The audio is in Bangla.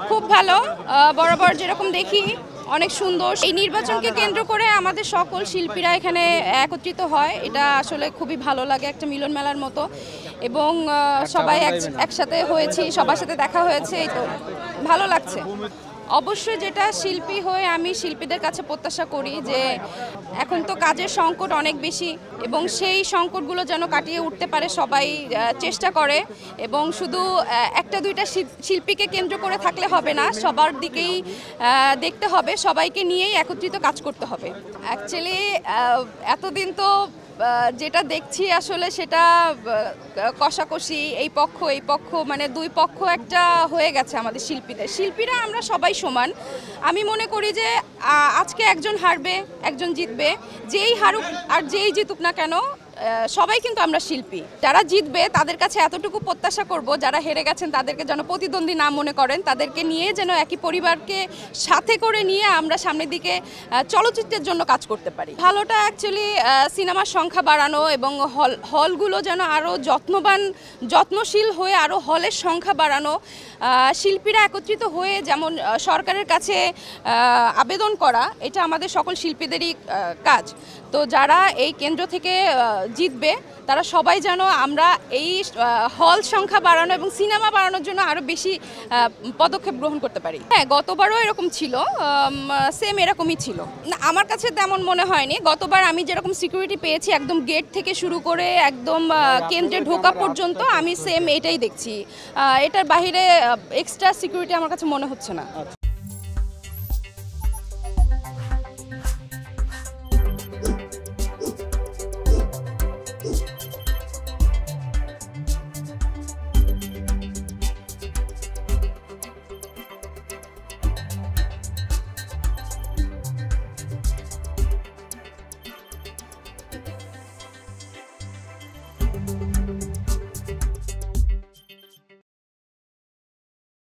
খুব ভালো। বরাবর যেরকম দেখি অনেক সুন্দর। এই নির্বাচনকে কেন্দ্র করে আমাদের সকল শিল্পীরা এখানে একত্রিত হয়, এটা আসলে খুবই ভালো লাগে, একটা মিলন মেলার মতো। এবং সবাই একসাথে হয়েছি, সবার সাথে দেখা হয়েছে, এই তো ভালো লাগছে। অবশ্যই যেটা শিল্পী হয়ে আমি শিল্পীদের কাছে প্রত্যাশা করি যে এখন তো কাজের সংকট অনেক বেশি, এবং সেই সংকটগুলো যেন কাটিয়ে উঠতে পারে সবাই চেষ্টা করে। এবং শুধু একটা দুইটা শিল্পীকে কেন্দ্র করে থাকলে হবে না, সবার দিকেই দেখতে হবে, সবাইকে নিয়েই একত্রিত কাজ করতে হবে। অ্যাকচুয়ালি এতদিন তো যেটা দেখছি আসলে সেটা কষাকষি, এই পক্ষ মানে দুই পক্ষ একটা হয়ে গেছে আমাদের শিল্পীরা আমরা সবাই সমান। আমি মনে করি যে আজকে একজন হারবে, একজন জিতবে, যেই হারুক আর যেই জিতুক না কেন সবাই কিন্তু আমরা শিল্পী। যারা জিতবে তাদের কাছে এতটুকু প্রত্যাশা করব, যারা হেরে গেছেন তাদেরকে যেন প্রতিদ্বন্দ্বী না মনে করেন, তাদেরকে নিয়ে যেন একই পরিবারকে সাথে করে নিয়ে আমরা সামনের দিকে চলচ্চিত্রের জন্য কাজ করতে পারি। ভালোটা অ্যাকচুয়ালি সিনেমার সংখ্যা বাড়ানো এবং হলগুলো যেন আরও যত্নশীল হয়ে আরও হলের সংখ্যা বাড়ানো, শিল্পীরা একত্রিত হয়ে যেমন সরকারের কাছে আবেদন করা, এটা আমাদের সকল শিল্পীদেরই কাজ। তো যারা এই কেন্দ্র থেকে জিতবে তারা সবাই যেন আমরা এই হল সংখ্যা বাড়ানো এবং সিনেমা বাড়ানোর জন্য আরও বেশি পদক্ষেপ গ্রহণ করতে পারি। হ্যাঁ, গতবারও এরকম ছিল, সেম এরকমই ছিল। না, আমার কাছে তেমন মনে হয়নি। গতবার আমি যেরকম সিকিউরিটি পেয়েছি একদম গেট থেকে শুরু করে একদম কেন্দ্রে ঢোকা পর্যন্ত, আমি সেম এটাই দেখছি। এটার বাইরে এক্সট্রা সিকিউরিটি আমার কাছে মনে হচ্ছে না।